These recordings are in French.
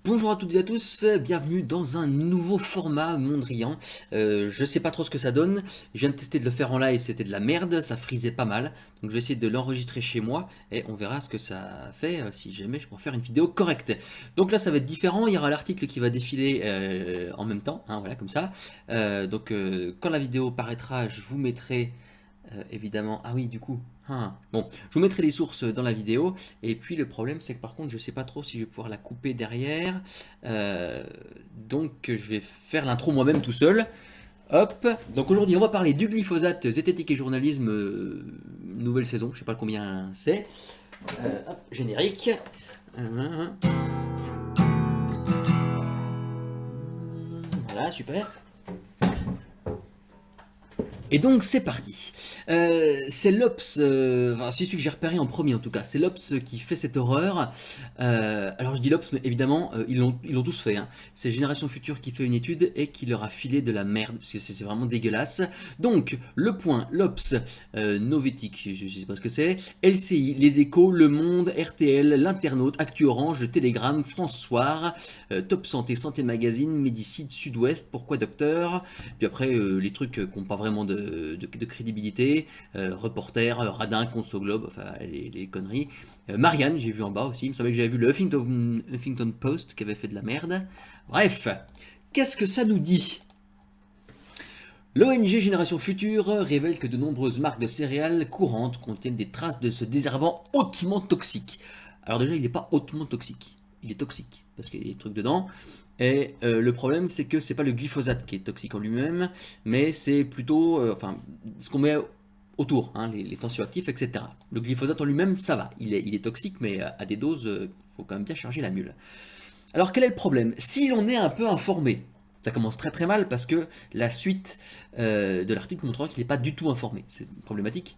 Bonjour à toutes et à tous, bienvenue dans un nouveau format Mondrian. Je sais pas trop ce que ça donne, je viens de tester de le faire en live, c'était de la merde, ça frisait pas mal. Donc je vais essayer de l'enregistrer chez moi et on verra ce que ça fait si jamais je peux en faire une vidéo correcte. Donc là ça va être différent, il y aura l'article qui va défiler en même temps, hein, voilà comme ça. Quand la vidéo paraîtra, je vous mettrai évidemment... Ah oui du coup... Bon, je vous mettrai les sources dans la vidéo. Et puis le problème, c'est que par contre, je sais pas trop si je vais pouvoir la couper derrière. Donc, je vais faire l'intro moi-même tout seul. Hop. Donc aujourd'hui, on va parler du glyphosate, zététique et journalisme, nouvelle saison. Je sais pas combien c'est. Hop, générique. Voilà, super. Et donc c'est parti. C'est l'Obs, enfin, c'est celui que j'ai repéré en premier en tout cas, c'est l'Obs qui fait cette horreur. Alors je dis l'Obs, mais évidemment ils l'ont tous fait. Hein. C'est Génération Future qui fait une étude et qui leur a filé de la merde, parce que c'est vraiment dégueulasse. Donc le point, l'Obs, Novetic, je sais pas ce que c'est, LCI, Les Échos, Le Monde, RTL, L'Internaute, Actu Orange, Le Télégramme, France Soir, Top Santé, Santé Magazine, Médicide, Sud-Ouest, Pourquoi Docteur, puis après les trucs qui n'ont pas vraiment de crédibilité, reporter, radin, conso globe, enfin les conneries. Marianne, j'ai vu en bas aussi, il me semblait que j'avais vu le Huffington Post qui avait fait de la merde. Bref, qu'est-ce que ça nous dit? L'ONG Génération Future révèle que de nombreuses marques de céréales courantes contiennent des traces de ce désherbant hautement toxique. Alors déjà, il n'est pas hautement toxique, il est toxique, parce qu'il y a des trucs dedans. Et le problème, c'est que c'est pas le glyphosate qui est toxique en lui-même, mais c'est plutôt ce qu'on met autour, hein, les tensioactifs, etc. Le glyphosate en lui-même, ça va, il est toxique, mais à des doses, il faut quand même bien charger la mule. Alors quel est le problème? Si l'on est un peu informé, ça commence très très mal parce que la suite de l'article montrera qu'il n'est pas du tout informé, c'est problématique.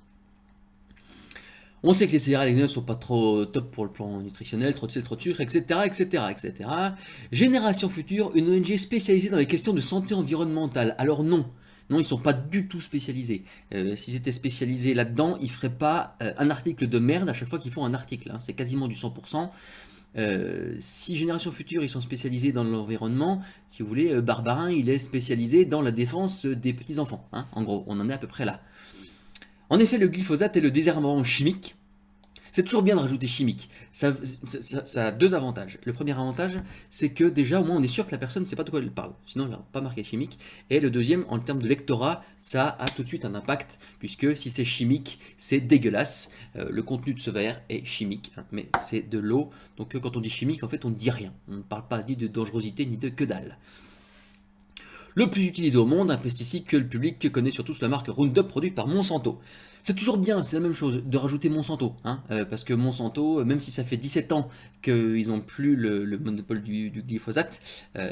On sait que les céréales ne sont pas trop top pour le plan nutritionnel, trop de sel, trop de sucre, etc., etc., etc. Génération Future, une ONG spécialisée dans les questions de santé environnementale. Alors non, non, ils ne sont pas du tout spécialisés. S'ils étaient spécialisés là-dedans, ils ne feraient pas un article de merde à chaque fois qu'ils font un article. Hein. C'est quasiment du 100%. Si Génération Future, ils sont spécialisés dans l'environnement, si vous voulez, Barbarin, il est spécialisé dans la défense des petits-enfants. Hein. En gros, on en est à peu près là. En effet, le glyphosate est le désherbant chimique. C'est toujours bien de rajouter chimique. Ça a deux avantages. Le premier avantage, c'est que déjà, au moins, on est sûr que la personne ne sait pas de quoi elle parle. Sinon, elle n'a pas marqué chimique. Et le deuxième, en termes de lectorat, ça a tout de suite un impact, puisque si c'est chimique, c'est dégueulasse. Le contenu de ce verre est chimique, hein, mais c'est de l'eau. Donc quand on dit chimique, en fait, on ne dit rien. On ne parle pas ni de dangerosité, ni de que dalle. Le plus utilisé au monde, un pesticide que le public connaît surtout sous la marque Roundup produit par Monsanto. C'est toujours bien, c'est la même chose, de rajouter Monsanto, hein, parce que Monsanto, même si ça fait 17 ans qu'ils n'ont plus le monopole du glyphosate,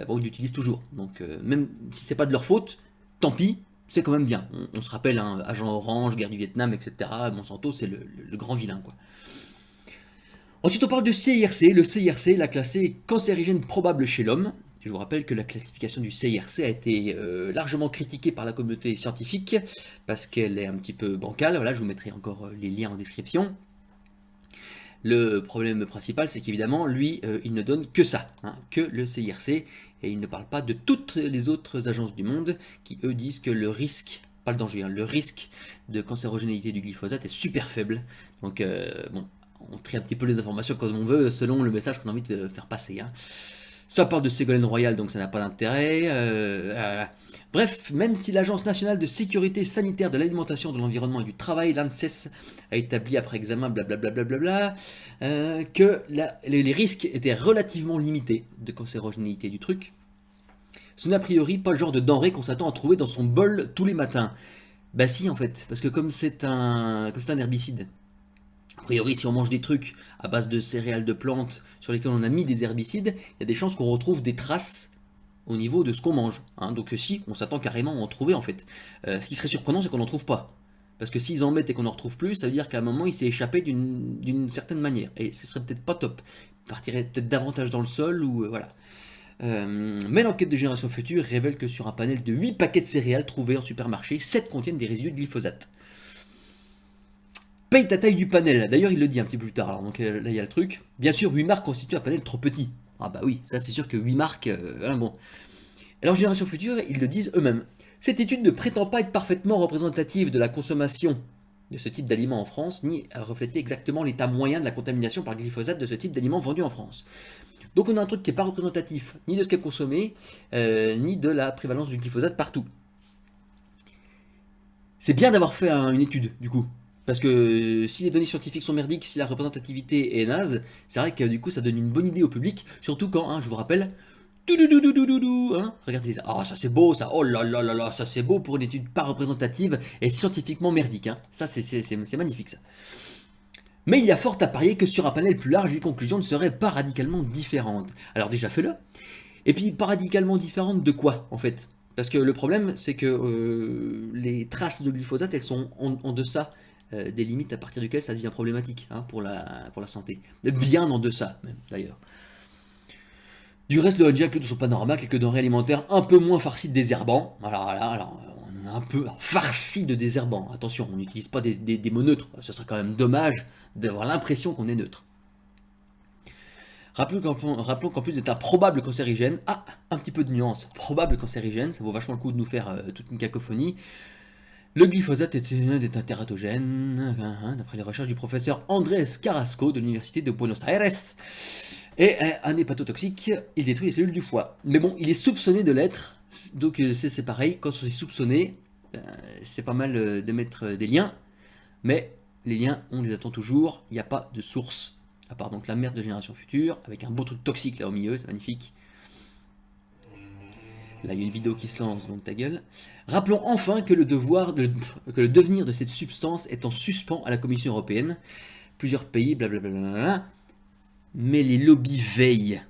bon, ils l'utilisent toujours. Donc même si c'est pas de leur faute, tant pis, c'est quand même bien. On se rappelle, hein, Agent Orange, guerre du Vietnam, etc. Monsanto, c'est le grand vilain, quoi. Ensuite, on parle du CIRC. Le CIRC l'a classé cancérigène probable chez l'homme. Je vous rappelle que la classification du CIRC a été largement critiquée par la communauté scientifique parce qu'elle est un petit peu bancale. Voilà, je vous mettrai encore les liens en description. Le problème principal, c'est qu'évidemment, lui, il ne donne que ça, hein, que le CIRC, et il ne parle pas de toutes les autres agences du monde qui, eux, disent que le risque, pas le danger, hein, le risque de cancérogénéité du glyphosate est super faible. Donc, bon, on trie un petit peu les informations comme on veut, selon le message qu'on a envie de faire passer. Hein. Ça parle de Ségolène Royal, donc ça n'a pas d'intérêt. Bref, même si l'Agence nationale de sécurité sanitaire de l'alimentation, de l'environnement et du travail, l'ANSES, a établi après examen, blablabla, que les risques étaient relativement limités de cancérogénéité du truc, ce n'est a priori pas le genre de denrée qu'on s'attend à trouver dans son bol tous les matins. Bah si en fait, parce que comme c'est un herbicide, a priori, si on mange des trucs à base de céréales de plantes sur lesquels on a mis des herbicides, il y a des chances qu'on retrouve des traces au niveau de ce qu'on mange. Hein. Donc si, on s'attend carrément à en trouver en fait. Ce qui serait surprenant, c'est qu'on n'en trouve pas. Parce que s'ils en mettent et qu'on n'en retrouve plus, ça veut dire qu'à un moment, il s'est échappé d'une certaine manière. Et ce serait peut-être pas top. Il partirait peut-être davantage dans le sol ou voilà. Mais l'enquête de Génération Future révèle que sur un panel de 8 paquets de céréales trouvés en supermarché, 7 contiennent des résidus de glyphosate. Paye ta taille du panel. D'ailleurs, il le dit un petit peu plus tard. Alors, donc là, il y a le truc. Bien sûr, 8 marques constituent un panel trop petit. Ah bah oui, ça c'est sûr que 8 marques, bon. Alors Génération Future, ils le disent eux-mêmes. Cette étude ne prétend pas être parfaitement représentative de la consommation de ce type d'aliments en France, ni à refléter exactement l'état moyen de la contamination par glyphosate de ce type d'aliments vendus en France. Donc on a un truc qui n'est pas représentatif ni de ce qui est consommé, ni de la prévalence du glyphosate partout. C'est bien d'avoir fait une étude, du coup. Parce que si les données scientifiques sont merdiques, si la représentativité est naze, c'est vrai que du coup ça donne une bonne idée au public, surtout quand, hein, je vous rappelle, hein, regardez ça, oh ça c'est beau ça, oh là là là là, ça c'est beau pour une étude pas représentative et scientifiquement merdique, hein. Ça c'est magnifique ça. Mais il y a fort à parier que sur un panel plus large, les conclusions ne seraient pas radicalement différentes. Alors déjà fais-le, et puis pas radicalement différentes de quoi en fait? Parce que le problème c'est que les traces de glyphosate elles sont en deçà des limites à partir duquel ça devient problématique, hein, pour la santé. Bien en deçà même d'ailleurs. Du reste, le OJ ne sont pas normaux, quelques denrées alimentaires un peu moins farcies de désherbants. Alors, on est un peu farci de désherbants. Attention, on n'utilise pas des mots neutres. Ce serait quand même dommage d'avoir l'impression qu'on est neutre. Rappelons qu'en plus d'être un probable cancérigène, un petit peu de nuance, probable cancérigène, ça vaut vachement le coup de nous faire toute une cacophonie. Le glyphosate est un tératogène, d'après les recherches du professeur Andrés Carrasco de l'université de Buenos Aires. Et un hépatotoxique, il détruit les cellules du foie. Mais bon, il est soupçonné de l'être, donc c'est pareil, quand on est soupçonné, c'est pas mal d'émettre des liens, mais les liens, on les attend toujours, il n'y a pas de source, à part donc la merde de Génération Future, avec un beau truc toxique là au milieu, c'est magnifique. Là, il y a une vidéo qui se lance, donc ta gueule. Rappelons enfin que le devenir de cette substance est en suspens à la Commission européenne. Plusieurs pays, blablabla, mais les lobbies veillent.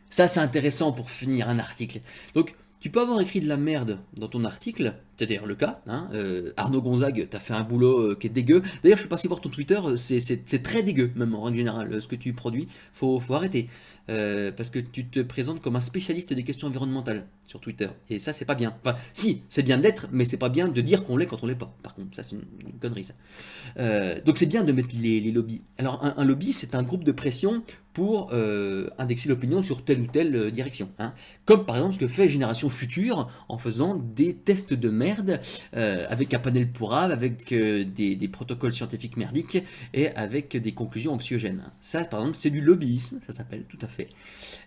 Ça, c'est intéressant pour finir un article. Donc, tu peux avoir écrit de la merde dans ton article, c'est d'ailleurs le cas, hein, Arnaud Gonzague, t'as fait un boulot qui est dégueu. D'ailleurs, je suis passé voir ton Twitter, c'est très dégueu, même en règle générale, ce que tu produis. Faut arrêter. Parce que tu te présentes comme un spécialiste des questions environnementales sur Twitter. Et ça, c'est pas bien. Enfin, si, c'est bien d'être, mais c'est pas bien de dire qu'on l'est quand on l'est pas. Par contre, ça, c'est une connerie, ça. Donc, c'est bien de mettre les lobbies. Alors, un lobby, c'est un groupe de pression pour indexer l'opinion sur telle ou telle direction, hein. Comme par exemple ce que fait Génération Future en faisant des tests de merde avec un panel pourrave, avec des protocoles scientifiques merdiques et avec des conclusions anxiogènes. Ça, par exemple, c'est du lobbyisme, ça s'appelle, tout à fait.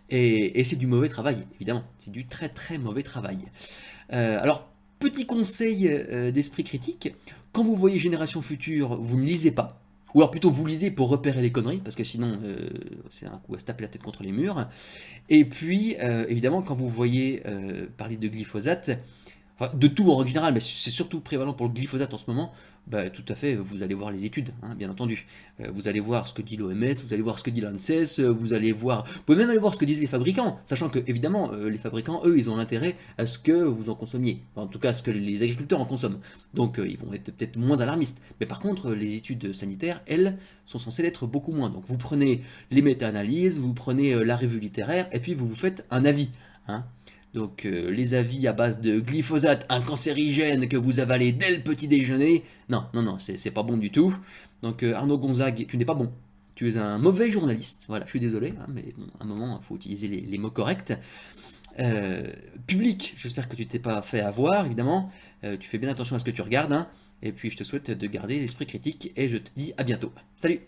Et c'est du mauvais travail, évidemment. C'est du très très mauvais travail. Alors, petit conseil d'esprit critique, quand vous voyez Génération Future, vous ne lisez pas. Ou alors plutôt vous lisez pour repérer les conneries, parce que sinon c'est un coup à se taper la tête contre les murs. Et puis évidemment quand vous voyez parler de glyphosate, enfin, de tout en règle générale, mais c'est surtout prévalent pour le glyphosate en ce moment, bah, tout à fait, vous allez voir les études, hein, bien entendu. Vous allez voir ce que dit l'OMS, vous allez voir ce que dit l'ANSES, vous allez voir... Vous pouvez même aller voir ce que disent les fabricants, sachant que, évidemment, les fabricants, eux, ils ont l'intérêt à ce que vous en consommiez. Enfin, en tout cas, à ce que les agriculteurs en consomment. Donc, ils vont être peut-être moins alarmistes. Mais par contre, les études sanitaires, elles, sont censées l'être beaucoup moins. Donc, vous prenez les méta-analyses, vous prenez la revue littéraire, et puis vous vous faites un avis, hein. Donc les avis à base de glyphosate, un cancérigène que vous avalez dès le petit déjeuner, non, c'est pas bon du tout. Donc Arnaud Gonzague, tu n'es pas bon. Tu es un mauvais journaliste. Voilà, je suis désolé, hein, mais bon, à un moment, il faut utiliser les mots corrects. Public, j'espère que tu t'es pas fait avoir, évidemment. Tu fais bien attention à ce que tu regardes, hein. Et puis je te souhaite de garder l'esprit critique et je te dis à bientôt. Salut!